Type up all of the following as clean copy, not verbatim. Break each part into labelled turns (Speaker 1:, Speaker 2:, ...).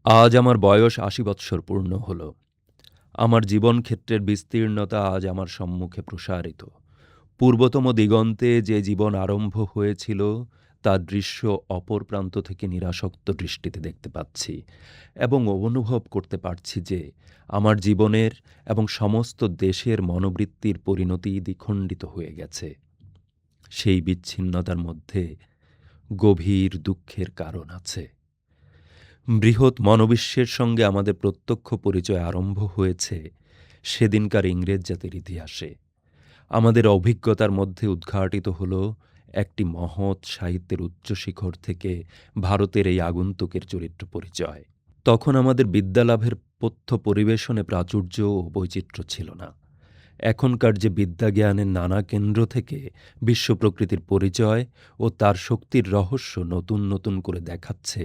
Speaker 1: আজ আমার বয়স ৮০ বৎসর পূর্ণ হল। আমার জীবনক্ষেত্রের বিস্তীর্ণতা আজ আমার সম্মুখে প্রসারিত। পূর্বতম দিগন্তে যে জীবন আরম্ভ হয়েছিল, তার দৃশ্য অপর প্রান্ত থেকে নিরাসক্ত দৃষ্টিতে দেখতে পাচ্ছি এবং অনুভব করতে পারছি যে আমার জীবনের এবং সমস্ত দেশের মনোবৃত্তির পরিণতি দ্বিখণ্ডিত হয়ে গেছে। সেই বিচ্ছিন্নতার মধ্যে গভীর দুঃখের কারণ আছে। বৃহৎ মনোবিশ্বের সঙ্গে আমাদের প্রত্যক্ষ পরিচয় আরম্ভ হয়েছে সেদিনকার ইংরেজ জাতির ইতিহাসে। আমাদের অভিজ্ঞতার মধ্যে উদ্ঘাটিত হল একটি মহৎ সাহিত্যের উচ্চশিখর থেকে ভারতের এই আগন্তুকের চরিত্র পরিচয়। তখন আমাদের বিদ্যালাভের পথ্য পরিবেশনে প্রাচুর্য ও বৈচিত্র্য ছিল না। এখনকার যে বিদ্যাজ্ঞানের নানা কেন্দ্র থেকে বিশ্ব প্রকৃতির পরিচয় ও তার শক্তির রহস্য নতুন নতুন করে দেখাচ্ছে,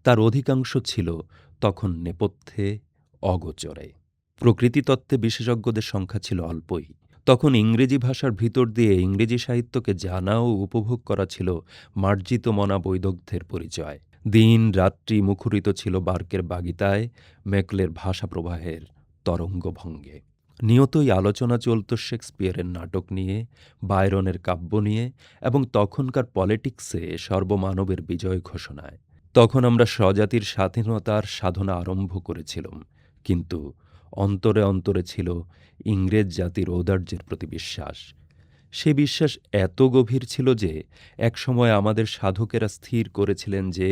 Speaker 1: তার অধিকাংশ ছিল তখন নেপথ্যে, অগোচরে। প্রকৃতিতত্ত্বে বিশেষজ্ঞদের সংখ্যা ছিল অল্পই। তখন ইংরেজি ভাষার ভিতর দিয়ে ইংরেজি সাহিত্যকে জানা ও উপভোগ করা ছিল মার্জিত মনা বৈদগ্ধ্যের পরিচয়। দিন রাত্রি মুখরিত ছিল বার্কের বাগিতায়, মেকলের ভাষা প্রবাহের তরঙ্গভঙ্গে। নিয়তই আলোচনা চলত শেক্সপিয়ারের নাটক নিয়ে, বায়রনের কাব্য নিয়ে এবং তখনকার পলিটিক্সে সর্বমানবের বিজয় ঘোষণায়। তখন আমরা স্বজাতির স্বাধীনতার সাধনা আরম্ভ করেছিলাম, কিন্তু অন্তরে অন্তরে ছিল ইংরেজ জাতির ঔদার্যের প্রতি বিশ্বাস। সে বিশ্বাস এত গভীর ছিল যে একসময় আমাদের সাধকেরা স্থির করেছিলেন যে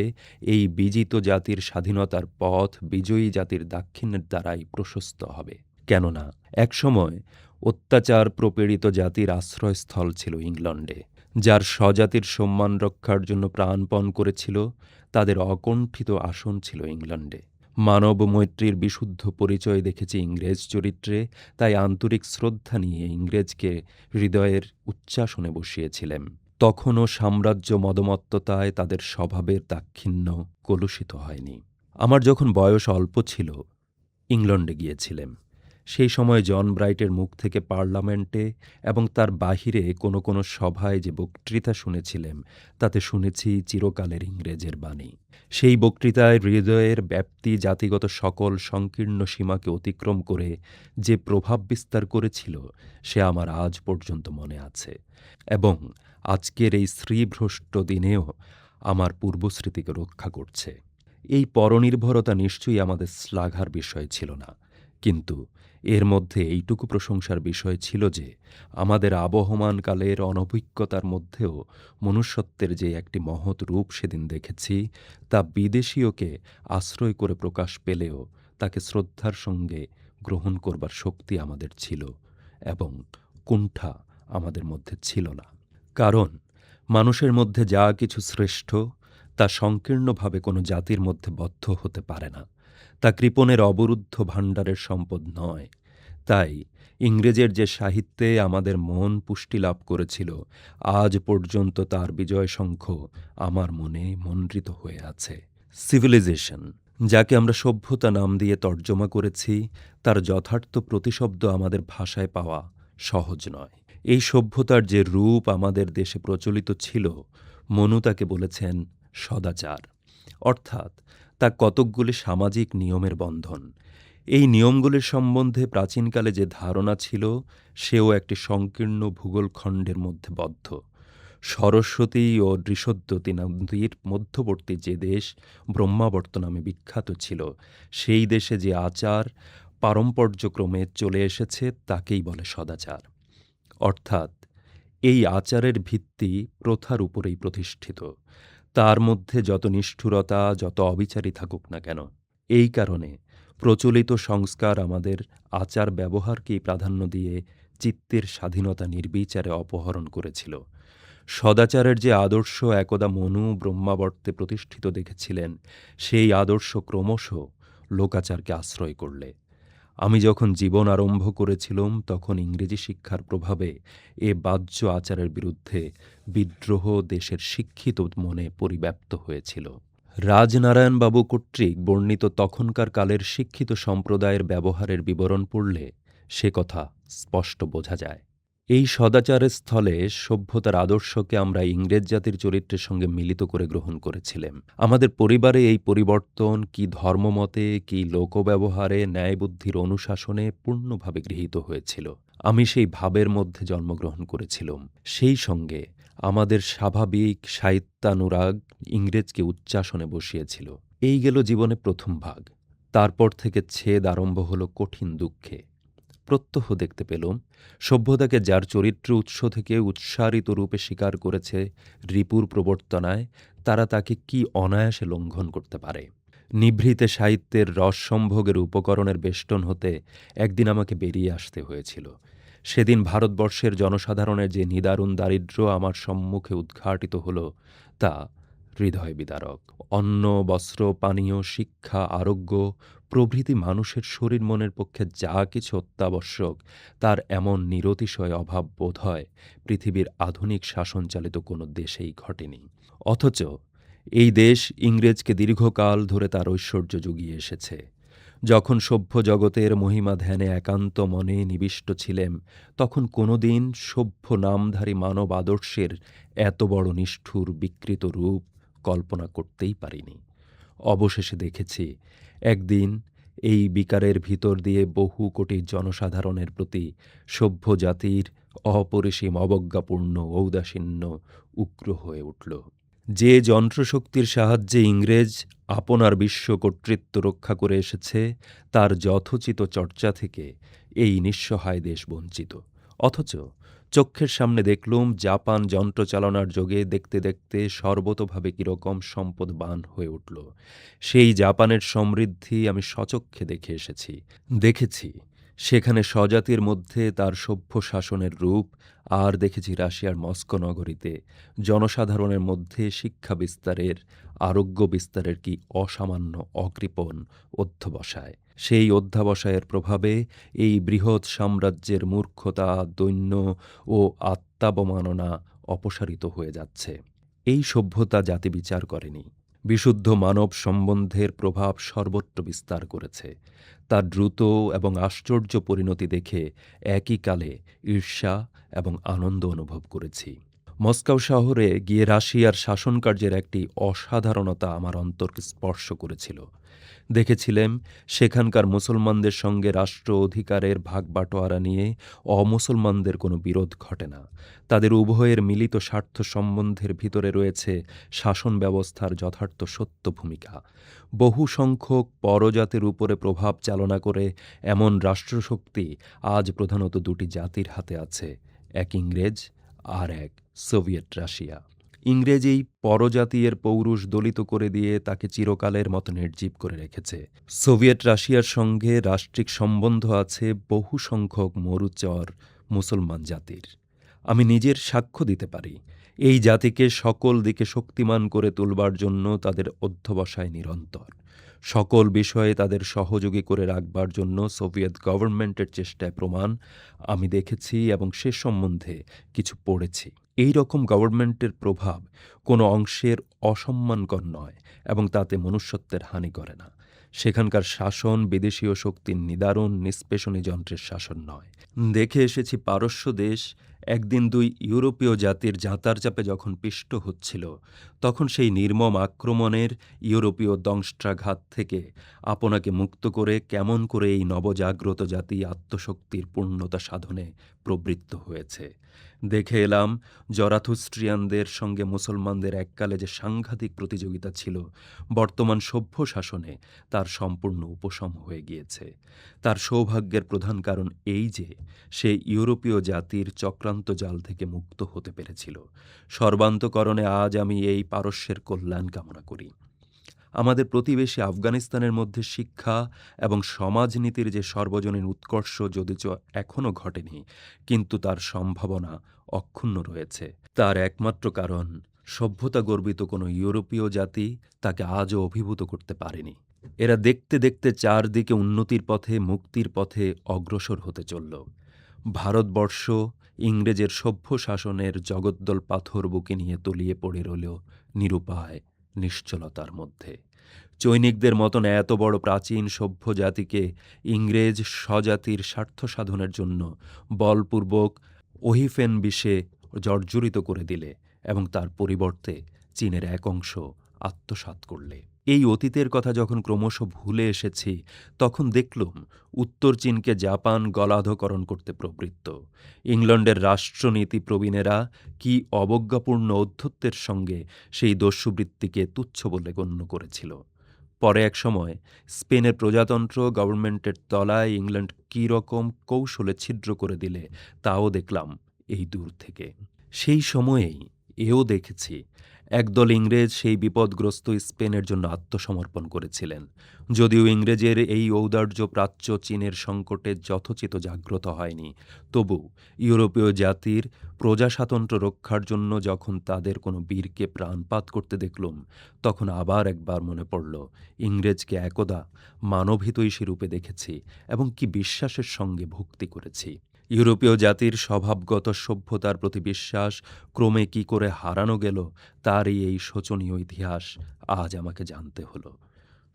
Speaker 1: এই বিজিত জাতির স্বাধীনতার পথ বিজয়ী জাতির দাক্ষিণ্যের দ্বারাই প্রশস্ত হবে। কেননা একসময় অত্যাচার প্রপীড়িত জাতির আশ্রয়স্থল ছিল ইংল্যান্ডে। যার স্বজাতির সম্মান রক্ষার জন্য প্রাণপণ করেছিল, তাদের অকণ্ঠিত আসন ছিল ইংল্যান্ডে। মানব মৈত্রীর বিশুদ্ধ পরিচয় দেখেছি ইংরেজ চরিত্রে, তাই আন্তরিক শ্রদ্ধা নিয়ে ইংরেজকে হৃদয়ের উচ্চাসনে বসিয়েছিলেন। তখনও সাম্রাজ্য মদমত্ততায় তাদের স্বভাবের দাক্ষিণ্য কলুষিত হয়নি। আমার যখন বয়স অল্প ছিল, ইংল্যান্ডে গিয়েছিলেন। সেই সময় জন ব্রাইটের মুখ থেকে পার্লামেন্টে এবং তার বাহিরে কোনো কোনো সভায় যে বক্তৃতা শুনেছিলেন, তাতে শুনেছি চিরকালের ইংরেজের বাণী। সেই বক্তৃতায় হৃদয়ের ব্যাপ্তি জাতিগত সকল সংকীর্ণ সীমাকে অতিক্রম করে যে প্রভাব বিস্তার করেছিল, সে আমার আজ পর্যন্ত মনে আছে এবং আজকের এই শ্রীভ্রষ্ট দিনেও আমার পূর্বস্মৃতিকে রক্ষা করছে। এই পরনির্ভরতা নিশ্চয়ই আমাদের শ্লাঘার বিষয় ছিল না, কিন্তু এর মধ্যে এইটুকু প্রশংসার বিষয় ছিল যে আমাদের আবহমানকালের অনভিজ্ঞতার মধ্যেও মনুষ্যত্বের যে একটি মহৎ রূপ সেদিন দেখেছি, তা বিদেশীয়কে আশ্রয় করে প্রকাশ পেলেও তাকে শ্রদ্ধার সঙ্গে গ্রহণ করবার শক্তি আমাদের ছিল এবং কুণ্ঠা আমাদের মধ্যে ছিল না। কারণ মানুষের মধ্যে যা কিছু শ্রেষ্ঠ, তা সংকীর্ণভাবে কোনো জাতির মধ্যে বদ্ধ হতে পারে না। তা কৃপণের অবরুদ্ধ ভাণ্ডারের সম্পদ নয়। তাই ইংরেজের যে সাহিত্যে আমাদের মন পুষ্টি লাভ করেছিল, আজ পর্যন্ত তার বিজয়শঙ্খ আমার মনে মন্ডিত হয়ে আছে। সিভিলাইজেশন, যাকে আমরা সভ্যতা নাম দিয়ে তর্জমা করেছি, তার যথার্থ প্রতিশব্দ আমাদের ভাষায় পাওয়া সহজ নয়। এই সভ্যতার যে রূপ আমাদের দেশে প্রচলিত ছিল, মনু তাকে বলেছেন সদাচার, অর্থাৎ তা কতকগুলি সামাজিক নিয়মের বন্ধন। এই নিয়মগুলির সম্বন্ধে প্রাচীনকালে যে ধারণা ছিল, সেও একটি সংকীর্ণ ভূগোলখণ্ডের মধ্যে বদ্ধ। সরস্বতী ও দৃশোদ্যতী নদীর মধ্যবর্তী যে দেশ ব্রহ্মাবর্ত নামে বিখ্যাত ছিল, সেই দেশে যে আচার পারম্পর্যক্রমে চলে এসেছে, তাকেই বলে সদাচার। অর্থাৎ এই আচারের ভিত্তি প্রথার উপরেই প্রতিষ্ঠিত। তার মধ্যে যত নিষ্ঠুরতা, যত অবিচারই থাকুক না কেন। এই কারণে প্রচলিত সংস্কার আমাদের আচার ব্যবহারকেই প্রাধান্য দিয়ে চিত্তের স্বাধীনতা নির্বিচারে অপহরণ করেছিল। সদাচারের যে আদর্শ একদা মনু ব্রহ্মাবর্তে প্রতিষ্ঠিত দেখেছিলেন, সেই আদর্শ ক্রমশ লোকাচারকে আশ্রয় করলে। আমি যখন জীবন আরম্ভ করেছিলাম, তখন ইংরেজি শিক্ষার প্রভাবে এ বাহ্য আচারের বিরুদ্ধে বিদ্রোহ দেশের শিক্ষিত মনে পরিব্যাপ্ত হয়েছিল। রাজনারায়ণবাবু কর্তৃক বর্ণিত তখনকার কালের শিক্ষিত সম্প্রদায়ের ব্যবহারের বিবরণ পড়লে সে কথা স্পষ্ট বোঝা যায়। এই সদাচারের স্থলে সভ্যতার আদর্শকে আমরা ইংরেজ জাতির চরিত্রের সঙ্গে মিলিত করে গ্রহণ করেছিলাম। আমাদের পরিবারে এই পরিবর্তন কি ধর্মমতে, কি লোকব্যবহারে, ন্যায়বুদ্ধির অনুশাসনে পূর্ণভাবে গৃহীত হয়েছিল। আমি সেই ভাবের মধ্যে জন্মগ্রহণ করেছিলাম। সেই সঙ্গে আমাদের স্বাভাবিক সাহিত্যানুরাগ ইংরেজকে উচ্চাসনে বসিয়েছিল। এই গেল জীবনে প্রথম ভাগ। তারপর থেকে ছেদ আরম্ভ হলো কঠিন দুঃখে। প্রত্যহ দেখতে পেলুম সভ্যতাকে যার চরিত্র উৎস থেকে উৎসারিত রূপে স্বীকার করেছে রিপুর প্রবর্তনায়, তারা তাকে কি অনায়াসে লঙ্ঘন করতে পারে। নিভৃতে সাহিত্যের রসসম্ভোগের উপকরণের বেষ্টন হতে একদিন আমাকে বেরিয়ে আসতে হয়েছিল। সেদিন ভারতবর্ষের জনসাধারণের যে নিদারুণ দারিদ্র্য আমার সম্মুখে উদ্ঘাটিত হল, তা হৃদয় বিদারক। অন্ন, বস্ত্র, পানীয়, শিক্ষা, আরোগ্য প্রভৃতি মানুষের শরীর মনের পক্ষে যা কিছু অত্যাবশ্যক, তার এমন নিরতিশয় অভাব বোধ হয় পৃথিবীর আধুনিক শাসনচালিত কোনো দেশেই ঘটেনি। অথচ এই দেশ ইংরেজকে দীর্ঘকাল ধরে তার ঐশ্বর্য জুগিয়ে এসেছে। যখন সভ্য জগতের মহিমা ধ্যানে একান্ত মনে নিবিষ্ট ছিলেম, তখন কোনোদিন সভ্য নামধারী মানব আদর্শের এত বড় নিষ্ঠুর বিকৃত রূপ কল্পনা করতেই পারিনি। অবশেষে দেখেছি, একদিন এই বিকারের ভিতর দিয়ে বহু কোটি জনসাধারণের প্রতি সভ্য জাতির অপরিসীম অবজ্ঞাপূর্ণ ঔদাসীন্য উগ্র হয়ে উঠল। যে যন্ত্রশক্তির সাহায্যে ইংরেজ আপনার বিশ্ব কর্তৃত্ব রক্ষা করে এসেছে, তার যথোচিত চর্চা থেকে এই নিঃসহায় দেশ বঞ্চিত। অথচ চক্ষের সামনে দেখলুম জাপান যন্ত্রচালনার যোগে দেখতে দেখতে সর্বতোভাবে কীরকম সম্পদবান হয়ে উঠল। সেই জাপানের সমৃদ্ধি আমি স্বচক্ষে দেখে এসেছি। দেখেছি সেখানে স্বজাতির মধ্যে তার সভ্য শাসনের রূপ, আর দেখেছি রাশিয়ার মস্কো নগরীতে জনসাধারণের মধ্যে শিক্ষা বিস্তারের, আরোগ্য বিস্তারের কি অসামান্য অকৃপণ অধ্যবসায়। সেই অধ্যাবসায়ের প্রভাবে এই বৃহৎ সাম্রাজ্যের মূর্খতা, দৈন্য ও আত্মাবমাননা অপসারিত হয়ে যাচ্ছে। এই সভ্যতা জাতি বিচার করেনি, বিশুদ্ধ মানব সম্বন্ধের প্রভাব সর্বত্র বিস্তার করেছে। তার দ্রুত এবং আশ্চর্য পরিণতি দেখে একই কালে ঈর্ষা এবং আনন্দ অনুভব করেছি। মস্কো শহরে গিয়ে রাশিয়ার শাসনকার্যের একটি অসাধারণতা আমার অন্তরকে স্পর্শ করেছিল। দেখেছিলেম সেখানকার মুসলমানদের সঙ্গে রাষ্ট্র অধিকারের ভাগবাটোয়ারা নিয়ে অমুসলমানদের কোনো বিরোধ ঘটে না। তাদের উভয়ের মিলিত স্বার্থ সম্বন্ধের ভিতরে রয়েছে শাসন ব্যবস্থার যথার্থ সত্য ভূমিকা। বহু সংখ্যক পরজাতির উপরে প্রভাব চালনা করে এমন রাষ্ট্রশক্তি আজ প্রধানত দুটি জাতির হাতে আছে, এক ইংরেজ আর এক সোভিয়েত রাশিয়া। ইংরেজ এই পরজাতীয়ের পৌরুষ দলিত করে দিয়ে তাকে চিরকালের মতো নির্জীব করে রেখেছে। সোভিয়েত রাশিয়ার সঙ্গে রাষ্ট্রিক সম্বন্ধ আছে বহু সংখ্যক মরুচর মুসলমান জাতির। আমি নিজের সাক্ষ্য দিতে পারি, এই জাতিকে সকল দিকে শক্তিমান করে তুলবার জন্য তাদের অধ্যবসায় নিরন্তর। সকল বিষয়ে তাদের সহযোগী করে রাখবার জন্য সোভিয়েত গভর্নমেন্টের চেষ্টায় প্রমাণ আমি দেখেছি এবং সে সম্বন্ধে কিছু পড়েছি। এই রকম গভর্নমেন্টের প্রভাব কোনো অংশের অসম্মানকর নয় এবং তাতে মনুষ্যত্বের হানি করে না। সেখানকার শাসন বিদেশীয় শক্তির নিদারুণ নিষ্পেষণী যন্ত্রের শাসন নয়। দেখে এসেছি পারস্য দেশ একদিন দুই ইউরোপীয় জাতির জাঁতার চাপে যখন পিষ্ট হচ্ছিল, তখন সেই নির্মম আক্রমণের ইউরোপীয় দংষ্ট্রাঘাত থেকে আপনাকে মুক্ত করে কেমন করে এই নবজাগ্রত জাতি আত্মশক্তির পূর্ণতা সাধনে প্রবৃত্ত হয়েছে। দেখে এলাম জরাথুস্ট্রিয়ানদের সঙ্গে মুসলমানদের এককালে যে সাংঘাতিক প্রতিযোগিতা ছিল, বর্তমান সভ্য শাসনে তার সম্পূর্ণ উপশম হয়ে গিয়েছে। তার সৌভাগ্যের প্রধান কারণ এই যে সে ইউরোপীয় জাতির চক্রান্ত জাল থেকে মুক্ত হতে পেরেছিল। সর্বান্তকরণে আজ আমি এই পারস্যের কল্যাণ কামনা করি। আমাদের প্রতিবেশী আফগানিস্তানের মধ্যে শিক্ষা এবং সমাজনীতির যে সর্বজনীন উৎকর্ষ যদিচ এখনও ঘটেনি, কিন্তু তার সম্ভাবনা অক্ষুণ্ণ রয়েছে। তার একমাত্র কারণ সভ্যতা গর্বিত কোনো ইউরোপীয় জাতি তাকে আজও অভিভূত করতে পারেনি। এরা দেখতে দেখতে চারদিকে উন্নতির পথে, মুক্তির পথে অগ্রসর হতে চলল। ভারতবর্ষ ইংরেজের সভ্য শাসনের জগদ্দল পাথর বুকে নিয়ে তলিয়ে পড়ে রইল নিরুপায় নিশ্চলতার মধ্যে। চৈনিকদের মতন এত বড় প্রাচীন সভ্য জাতিকে ইংরেজ স্বজাতির স্বার্থ সাধনের জন্য বলপূর্বক ওহিফেন বিষে জর্জরিত করে দিলে এবং তার পরিবর্তে চীনের এক অংশ আত্মসাৎ করলে। এই অতীতের কথা যখন ক্রমশ ভুলে এসেছি, তখন দেখলুম উত্তর চীনকে জাপান গলাধঃকরণ করতে প্রবৃত্ত। ইংল্যান্ডের রাষ্ট্রনীতি প্রবীণেরা কি অবজ্ঞাপূর্ণ ঔদ্ধত্যের সঙ্গে সেই দস্যুবৃত্তিকে তুচ্ছ বলে গণ্য করেছিল। পরে এক সময় স্পেনের প্রজাতন্ত্র গভর্নমেন্টের তলায় ইংল্যান্ড কী রকম কৌশলে ছিদ্র করে দিলে তাও দেখলাম এই দূর থেকে। সেই সময়েই এও দেখেছি একদল ইংরেজ সেই বিপদগ্রস্ত স্পেনের জন্য আত্মসমর্পণ করেছিলেন। যদিও ইংরেজের এই ঔদার্য প্রাচ্য চীনের সংকটে যথোচিত জাগ্রত হয়নি, তবু ইউরোপীয় জাতির প্রজাস্বাতন্ত্র্য রক্ষার জন্য যখন তাদের কোনো বীরকে প্রাণপাত করতে দেখলুম, তখন আবার একবার মনে পড়ল ইংরেজকে একদা মানবহিতৈষী রূপে দেখেছি এবং কি বিশ্বাসের সঙ্গে ভক্তি করেছি। ইউরোপীয় জাতির স্বভাবগত সভ্যতার প্রতি বিশ্বাস ক্রমে কি করে হারানো গেল, তারই এই শোচনীয় ইতিহাস আজ আমাকে জানতে হলো।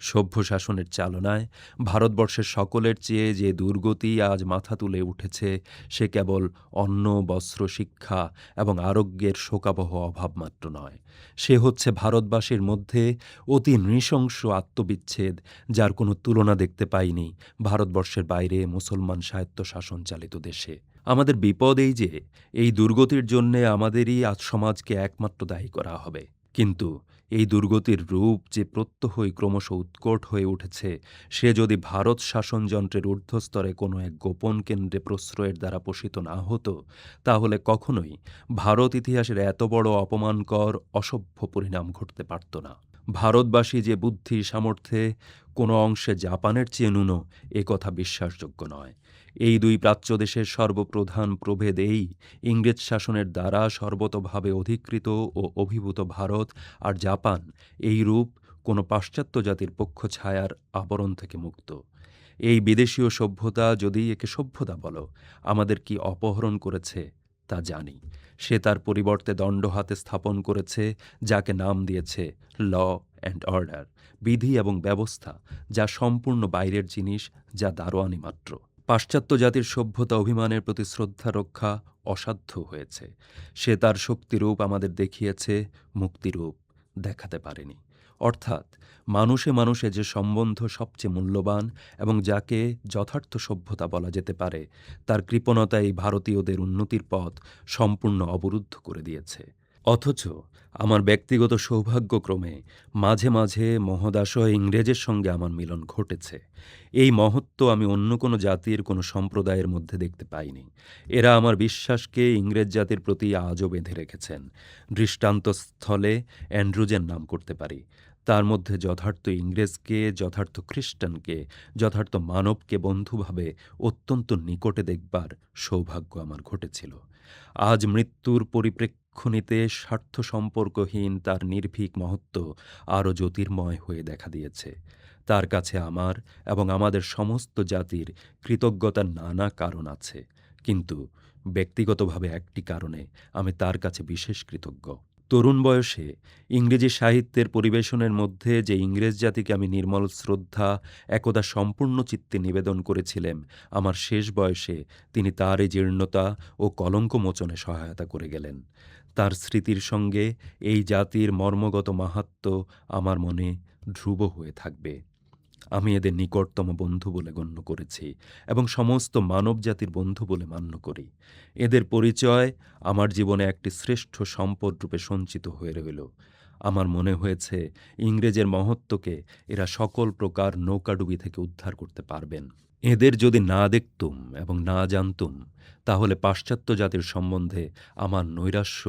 Speaker 1: সভ্য শাসনের চালনায় ভারতবর্ষের সকলের চেয়ে যে দুর্গতি আজ মাথা তুলে উঠেছে, সে কেবল অন্ন, বস্ত্র, শিক্ষা এবং আরোগ্যের শোকাবহ অভাব মাত্র নয়। সে হচ্ছে ভারতবাসীর মধ্যে অতি নৃশংস আত্মবিচ্ছেদ, যার কোনো তুলনা দেখতে পাইনি ভারতবর্ষের বাইরে মুসলমান স্বায়ত্তশাসন চালিত দেশে। আমাদের বিপদ এই যে, এই দুর্গতির জন্যে আমাদেরই আজ সমাজকে একমাত্র দায়ী করা হবে। কিন্তু এই দুর্গতির রূপ যে প্রত্যহই ক্রমশ উৎকট হয়ে উঠেছে, সে যদি ভারত শাসনযন্ত্রের ঊর্ধ্বস্তরে কোনো এক গোপন কেন্দ্রে প্রশ্রয়ের দ্বারা পোষিত না হতো, তাহলে কখনোই ভারত ইতিহাসের এত বড় অপমানকর অসভ্য পরিণাম ঘটতে পারত না। ভারতবাসী যে বুদ্ধি সামর্থ্যে কোনো অংশে জাপানের চেয়ে ন্যূন, এ কথা বিশ্বাসযোগ্য নয়। এই দুই প্রাচ্য দেশের সর্বপ্রধান প্রভেদ এই, ইংরেজ শাসনের দ্বারা সর্বতোভাবে অধিকৃত ও অভিভূত ভারত আর জাপান এই রূপ কোনো পাশ্চাত্য জাতির পক্ষ ছায়ার আবরণ থেকে মুক্ত। এই বিদেশীয় সভ্যতা, যদি একে সভ্যতা বলো, আমাদের কি অপহরণ করেছে তা জানি। সে তার পরিবর্তে দণ্ড হাতে স্থাপন করেছে, যাকে নাম দিয়েছে ল অ্যান্ড অর্ডার, বিধি এবং ব্যবস্থা, যা সম্পূর্ণ বাইরের জিনিস, যা দারোয়ানি মাত্র। পাশ্চাত্য জাতির সভ্যতা অভিমানের প্রতি শ্রদ্ধা রক্ষা অসাধ্য হয়েছে। সে তার শক্তিরূপ আমাদের দেখিয়েছে, মুক্তিরূপ দেখাতে পারেনি। অর্থাৎ মানুষে মানুষে যে সম্বন্ধ সবচেয়ে মূল্যবান এবং যাকে যথার্থ সভ্যতা বলা যেতে পারে, তার কৃপণতা এই ভারতীয়দের উন্নতির পথ সম্পূর্ণ অবরুদ্ধ করে দিয়েছে। অথচ আমার ব্যক্তিগত সৌভাগ্যক্রমে মাঝে মাঝে মহদাশয় ইংরেজের সঙ্গে আমার মিলন ঘটেছে। এই মহত্ব আমি অন্য কোনো জাতির, কোনো সম্প্রদায়ের মধ্যে দেখতে পাইনি। এরা আমার বিশ্বাসকে ইংরেজ জাতির প্রতি আজও বেঁধে রেখেছেন। দৃষ্টান্তস্থলে অ্যান্ড্রুজের নাম করতে পারি। তার মধ্যে যথার্থ ইংরেজকে, যথার্থ খ্রিস্টানকে, যথার্থ মানবকে বন্ধুভাবে অত্যন্ত নিকটে দেখবার সৌভাগ্য আমার ঘটেছিল। আজ মৃত্যুর পরিপ্রেক্ষণিতে স্বার্থ সম্পর্কহীন তার নির্ভীক মহত্ব আরও জ্যোতির্ময় হয়ে দেখা দিয়েছে। তার কাছে আমার এবং আমাদের সমস্ত জাতির কৃতজ্ঞতার নানা কারণ আছে, কিন্তু ব্যক্তিগতভাবে একটি কারণে আমি তার কাছে বিশেষ কৃতজ্ঞ। তরুণ বয়সে ইংরেজি সাহিত্যের পরিবেশনের মধ্যে যে ইংরেজ জাতিকে আমি নির্মল শ্রদ্ধা একদা সম্পূর্ণ চিত্তে নিবেদন করেছিলেন, আমার শেষ বয়সে তিনি তার এই জীর্ণতা ও কলঙ্ক মোচনে সহায়তা করে গেলেন। তার স্মৃতির সঙ্গে এই জাতির মর্মগত মাহাত্ম্য আমার মনে ধ্রুব হয়ে থাকবে। আমি এদের নিকটতম বন্ধু বলে গণ্য করেছি এবং সমস্ত মানবজাতির বন্ধু বলে মান্য করি। এদের পরিচয় আমার জীবনে একটি শ্রেষ্ঠ সম্পদ রূপে সঞ্চিত হয়ে রইল। আমার মনে হয়েছে ইংরেজের মহত্বকে এরা সকল প্রকার নৌকাডুবি থেকে উদ্ধার করতে পারবেন। এদের যদি না দেখতুম এবং না জানতুম, তাহলে পাশ্চাত্য জাতির সম্বন্ধে আমার নৈরাশ্য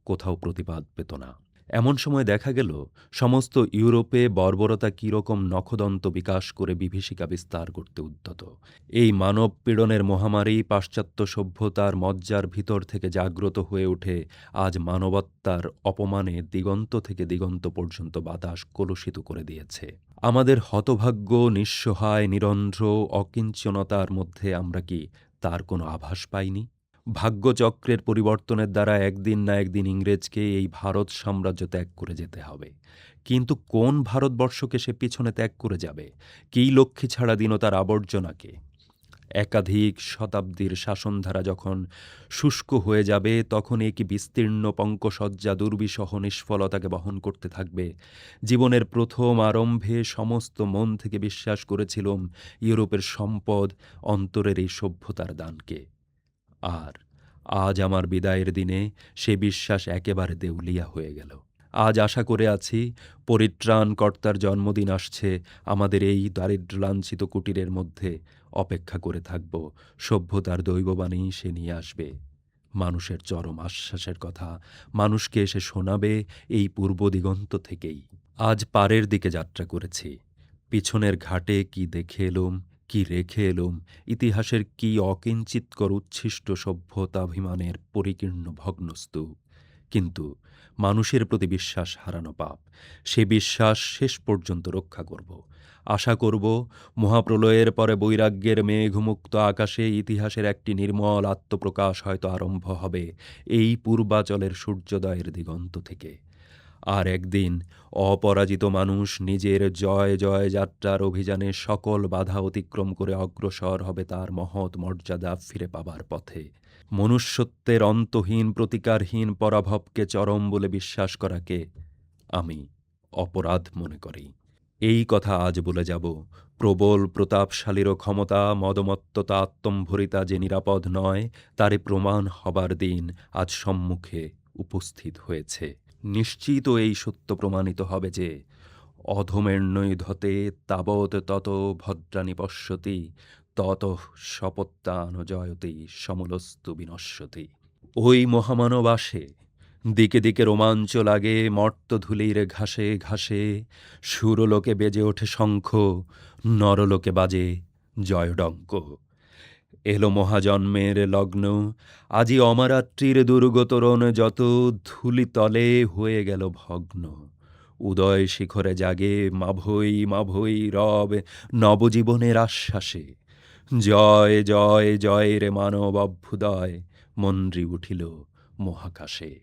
Speaker 1: কোথাও প্রতিপাদ পেত না। এমন সময় দেখা গেল সমস্ত ইউরোপে বর্বরতা কীরকম নখদন্ত বিকাশ করে বিভীষিকা বিস্তার করতে উদ্যত। এই মানব পীড়নের মহামারী পাশ্চাত্য সভ্যতার মজ্জার ভিতর থেকে জাগ্রত হয়ে ওঠে আজ মানবত্বার অপমানে দিগন্ত থেকে দিগন্ত পর্যন্ত বাতাস কলুষিত করে দিয়েছে। আমাদের হতভাগ্য, নিঃসহায়, নিরন্ধ্র অকিঞ্চনতার মধ্যে আমরা কি তার কোনো আভাস পাইনি? ভাগ্যচক্রের পরিবর্তনের দ্বারা একদিন না একদিন ইংরেজকে এই ভারত সাম্রাজ্য ত্যাগ করে যেতে হবে। কিন্তু কোন ভারতবর্ষকে সে পিছনে ত্যাগ করে যাবে? কী লক্ষ্মী ছাড়া দীনতার আবর্জনাকে? একাধিক শতাব্দীর শাসনধারা যখন শুষ্ক হয়ে যাবে, তখন এ কি বিস্তীর্ণ পঙ্কসজ্জা দুর্বিষহ নিষ্ফলতাকে বহন করতে থাকবে। জীবনের প্রথম আরম্ভে সমস্ত মন থেকে বিশ্বাস করেছিলুম ইউরোপের সম্পদ অন্তরের এই সভ্যতার দানকে। আর আজ আমার বিদায়ের দিনে সে বিশ্বাস একেবারে দেউলিয়া হয়ে গেল। আজ আশা করে আছি, পরিত্রাণকর্তার জন্মদিন আসছে, আমাদের এই দারিদ্র্যলাঞ্ছিত কুটিরের মধ্যে অপেক্ষা করে থাকব। সভ্যতার দৈববাণী সে নিয়ে আসবে, মানুষের চরম আশ্বাসের কথা মানুষকে এসে শোনাবে এই পূর্ব দিগন্ত থেকেই। আজ পারের দিকে যাত্রা করেছি। পিছনের ঘাটে কি দেখে এলুম, কি রেখে এলুম, ইতিহাসের কি অকিঞ্চিৎকর উচ্ছিষ্ট সভ্যতাভিমানের পরিকীর্ণ ভগ্নস্তূপ। কিন্তু মানুষের প্রতি বিশ্বাস হারানো পাপ। সে বিশ্বাস শেষ পর্যন্ত রক্ষা করব। আশা করব, মহাপ্রলয়ের পরে বৈরাগ্যের মেঘমুক্ত আকাশে ইতিহাসের একটি নির্মল আত্মপ্রকাশ হয়তো আরম্ভ হবে এই পূর্বাচলের সূর্যোদয়ের দিগন্ত থেকে। আর একদিন অপরাজিত মানুষ নিজের জয় জয় যাত্রার অভিযানে সকল বাধা অতিক্রম করে অগ্রসর হবে তার মহৎ মর্যাদা ফিরে পাবার পথে। মনুষ্যত্বের অন্তহীন প্রতিকারহীন পরাভবকে চরম বলে বিশ্বাস করাকে আমি অপরাধ মনে করি। এই কথা আজ বলে যাব। প্রবল প্রতাপশালীরও ক্ষমতা মদমত্ততা আত্মম্ভরিতা যে নিরাপদ নয়, তারে প্রমাণ হবার দিন আজ সম্মুখে উপস্থিত হয়েছে। নিশ্চিত এই সত্য প্রমাণিত হবে যে অধমের নৈধতে তাবৎ তত ভদ্রাণি পশ্যতি তত শপত্যানুজয়তি সমলস্তু বিনশ্যতি। ওই মহামানব আসে, দিকে দিকে রোমাঞ্চ লাগে, মর্তধূলির ঘাসে ঘাসে সুরলোকে বেজে ওঠে শঙ্খ, নরলোকে বাজে জয়ডঙ্ক। এলো মহাজন্মের লগ্ন, আজি অমরাত্রির দুর্গতরণ যত ধূলিতলে হয়ে গেল ভগ্ন। উদয় শিখরে জাগে মাভৈ মাভৈ রব নবজীবনের আশ্বাসে। জয় জয় জয় রে মানব অভ্যুদয়, মন্ত্রী উঠিল মহাকাশে।